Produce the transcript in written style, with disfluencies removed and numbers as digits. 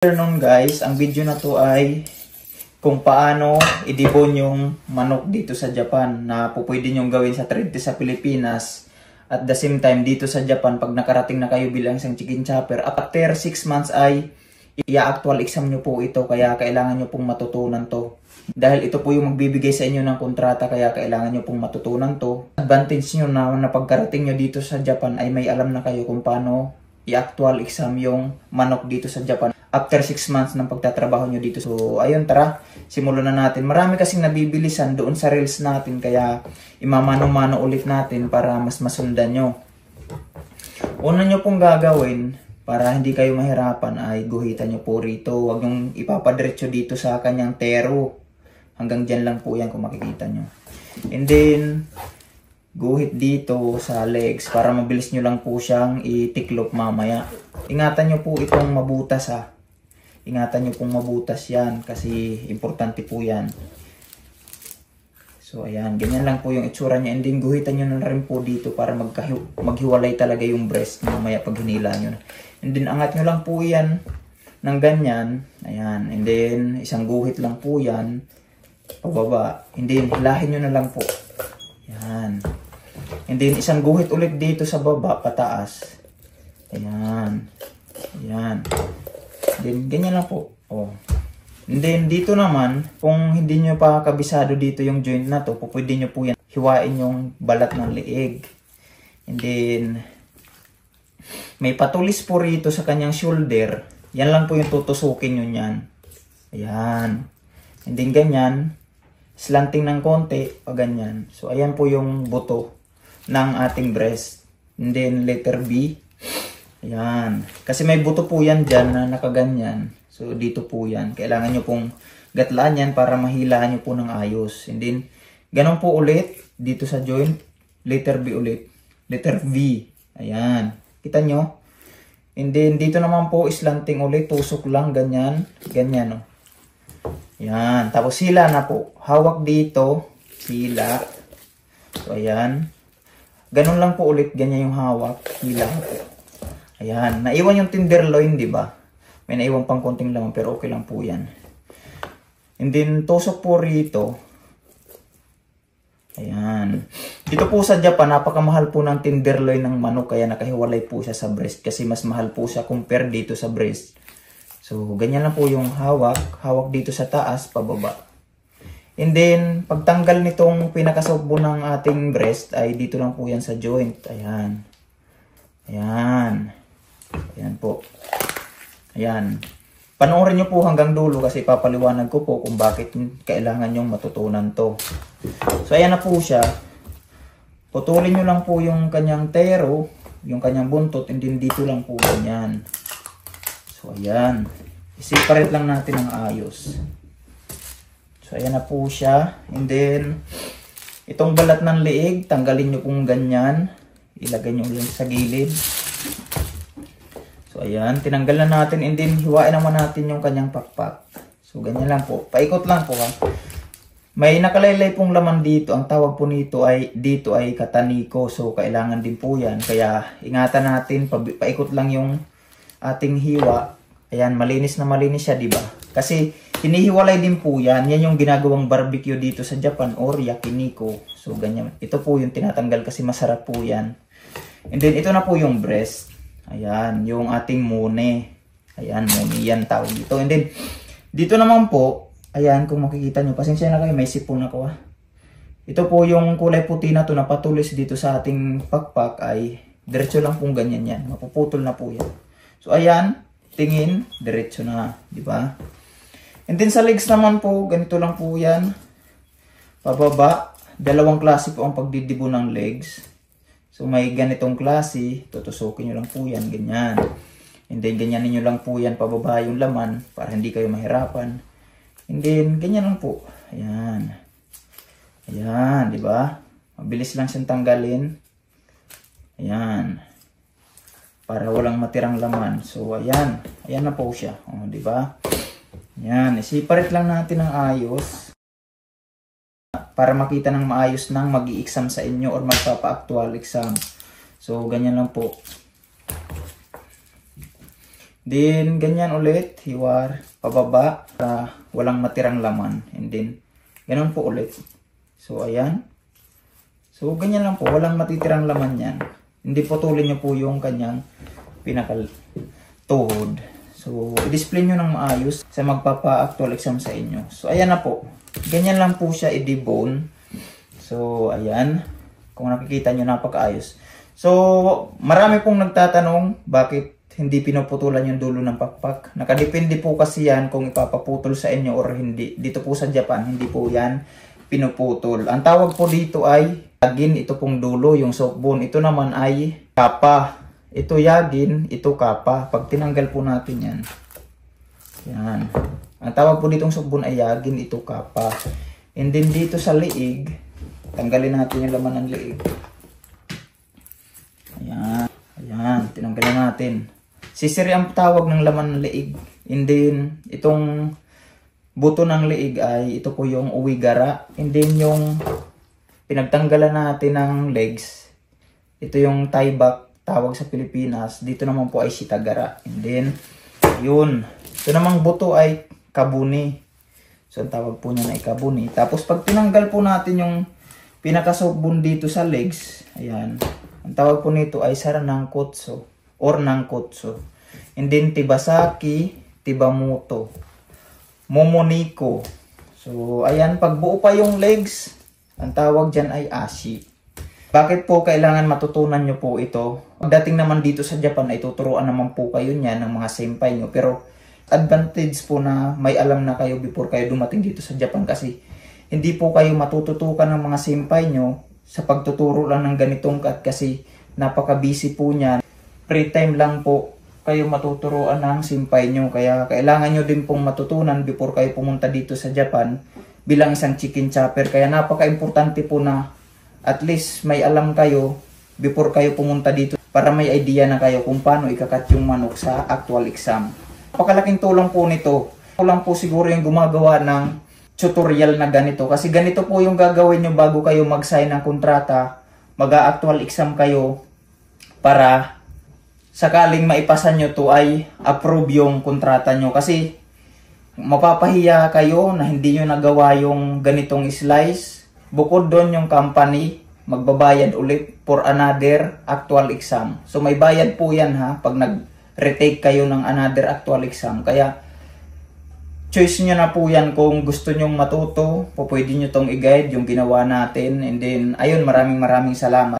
Afternoon guys, ang video na to ay kung paano i-debone yung manok dito sa Japan na pwede nyong gawin sa trade sa Pilipinas. At the same time dito sa Japan, pag nakarating na kayo bilang isang chicken chopper, after 6 months ay i-actual exam nyo po ito, kaya kailangan nyo pong matutunan to. Dahil ito po yung magbibigay sa inyo ng kontrata, kaya kailangan nyo pong matutunan to. Advantage nyo na pagkarating nyo dito sa Japan ay may alam na kayo kung paano i-actual exam yung manok dito sa Japan after 6 months ng pagtatrabaho nyo dito. So ayun, tara, simulan na natin. Marami kasing nabibilisan doon sa reels natin, kaya imamano-mano ulit natin para mas masundan nyo. Una nyo pong gagawin para hindi kayo mahirapan ay guhitan nyo po rito. Huwag nyong ipapadiretso dito sa kanyang tero. Hanggang dyan lang po yan kung makikita nyo. And then guhit dito sa legs para mabilis nyo lang po siyang itiklop mamaya. Ingatan nyo po itong mabutas ha. Ingatan nyo pong mabutas yan kasi importante po yan. So ayan, ganyan lang po yung itsura niya. And then guhitan nyo na rin po dito para maghiwalay talaga yung breast mamaya pag hinila nyo. And then angat nyo lang po yan ng ganyan. Ayan, and then isang guhit lang po yan pababa. And then hilahin nyo na lang po. Ayan. And then isang guhit ulit dito sa baba pataas. Ayan. Ayan. Then ganyan lang po. Oh. And then dito naman, kung hindi nyo pa kabisado dito yung joint na to, pwede nyo po yan hiwain yung balat ng leeg. And then may patulis po rito sa kanyang shoulder. Yan lang po yung tutusukin nyo yan. Ayan. And then ganyan, slanting ng konti, pag ganyan. So ayan po yung buto ng ating breast. And then letter B. Ayan. Kasi may buto po yan dyan na nakaganyan. So dito po yan. Kailangan nyo pong gatlaan yan para mahilaan nyo po ng ayos. And then ganun po ulit dito sa joint. Letter B ulit. Letter V. Ayan. Kita nyo? And then dito naman po slanting ulit. Tusok lang. Ganyan. Ganyan o. Ayan. Tapos hila na po. Hawak dito. Hila. So ayan. Ganun lang po ulit. Ganyan yung hawak. Hila po. Ayan. Naiwan yung tenderloin, di ba? May naiwan pang konting laman pero okay lang po yan. And then tusok po rito. Ayan. Dito po sa Japan, napakamahal po ng tenderloin ng manok, kaya nakahiwalay po siya sa breast kasi mas mahal po siya compare dito sa breast. So, ganyan lang po yung hawak. Hawak dito sa taas, pababa. And then, pagtanggal nitong pinakasukbo ng ating breast, ay dito lang po yan sa joint. Ayan. Ayan. Ayan po. Ayan. Panoorin nyo po hanggang dulo kasi papaliwanag ko po kung bakit kailangan nyong matutunan to. So, ayan na po siya. Putulin nyo lang po yung kanyang tero, yung kanyang buntot, and then dito lang po ganyan. So, ayan. I-separate lang natin ang ayos. So, ayan na po siya. And then, itong balat ng leeg, tanggalin nyo pong ganyan. Ilagay nyo lang sa gilid. So, ayan. Tinanggal na natin. And then, hiwain naman natin yung kanyang pakpak. So, ganyan lang po. Paikot lang po ha. May nakalaylay pong laman dito. Ang tawag po dito ay kataniko. So, kailangan din po yan. Kaya, ingatan natin. Paikot lang yung ating hiwa. Ayan, malinis na malinis siya, di ba? Kasi, hinihiwalay din po yan. Yan yung ginagawang barbecue dito sa Japan or yakiniko. So, ganyan. Ito po yung tinatanggal kasi masarap po yan. And then, ito na po yung breast. Ayan, yung ating mune. Ayan, mune yan tawag dito. And then, dito naman po, ayan, kung makikita nyo, pasensya na kayo, may sipon ako ha. Ito po yung kulay puti na to na patulis dito sa ating pakpak ay diretso lang pong ganyan yan. Mapuputol na po yan. So, ayan, tingin, diretso na, di ba? And then sa legs naman po, ganito lang po yan. Pababa, dalawang klase po ang pagdidibo ng legs. So may ganitong klase, tutusukin nyo lang po yan, ganyan. And then ganyan ninyo lang po yan, pababa yung laman para hindi kayo mahirapan. And then ganyan lang po. Ayan. Ayan, di ba? Mabilis lang siyang tanggalin. Ayan. Para walang matirang laman. So ayan, ayan na po siya. O, di ba? Ayan, isiparit lang natin ng ayos para makita ng maayos ng mag-i-exam sa inyo or magpapa-actual exam. So, ganyan lang po. Then, ganyan ulit, hiwar, pababa, para walang matirang laman. And then, ganun po ulit. So, ayan. So, ganyan lang po, walang matitirang laman yan. Hindi putulin nyo po yung kanyang pinakal-tuhod. So, i-display nyo ng maayos sa magpapa-actual exam sa inyo. So, ayan na po. Ganyan lang po siya i-debone. So, ayan. Kung nakikita nyo, napakaayos. So, marami pong nagtatanong bakit hindi pinuputulan yung dulo ng pakpak. Nakadepende po kasi yan kung ipapaputol sa inyo or hindi. Dito po sa Japan, hindi po yan pinuputol. Ang tawag po dito ay yagin, ito pong dulo, yung soft bone. Ito naman ay kapa. Ito yagin, ito kapa. Pag tinanggal po natin yan. Yan. Ang tawag po ditong soft bone ay yagin, ito kapa. And then dito sa liig, tanggalin natin yung laman ng liig. Ayan. Ayan, tinanggalan natin. Sisiri ang tawag ng laman ng liig. And then, itong buto ng liig ay ito po yung uwigara. And then yung pinagtanggalan natin ng legs, ito yung thigh back, tawag sa Pilipinas. Dito naman po ay sitagara. And then, yun. Ito namang buto ay kabuni. So, ang tawag po niya na ikabuni. Tapos, pag tinanggal po natin yung pinakasobon dito sa legs, ayan. Ang tawag po nito ay saranangkotso or nangkotso. And then, tibasaki, tibamoto, momoniko. So, ayan. Pag buo pa yung legs, ang tawag dyan ay ashi. Bakit po kailangan matutunan nyo po ito? Pagdating naman dito sa Japan ay tuturuan naman po kayo niyan ng mga senpai nyo. Pero advantage po na may alam na kayo before kayo dumating dito sa Japan kasi hindi po kayo matututukan ng mga senpai nyo sa pagtuturo lang ng ganitong cut kasi napaka-busy po niyan. Free time lang po kayo matuturuan ng senpai nyo. Kaya kailangan nyo din pong matutunan before kayo pumunta dito sa Japan bilang isang chicken chopper. Kaya napaka-importante po na at least may alam kayo before kayo pumunta dito para may idea na kayo kung paano ikakat yung manok sa actual exam. Napakalaking tulong po nito. Tulong po siguro yung gumagawa ng tutorial na ganito. Kasi ganito po yung gagawin nyo bago kayo mag-sign ng kontrata. Mag-actual exam kayo para sakaling maipasan nyo to ay approve yung kontrata nyo. Kasi mapapahiya kayo na hindi nyo nagawa yung ganitong slice. Bukod doon yung company, magbabayad ulit for another actual exam. So may bayad po yan ha, pag nag-retake kayo ng another actual exam. Kaya choice nyo na po yan kung gusto nyong matuto. Pwede nyo tong i-guide yung ginawa natin. And then, ayun, maraming salamat.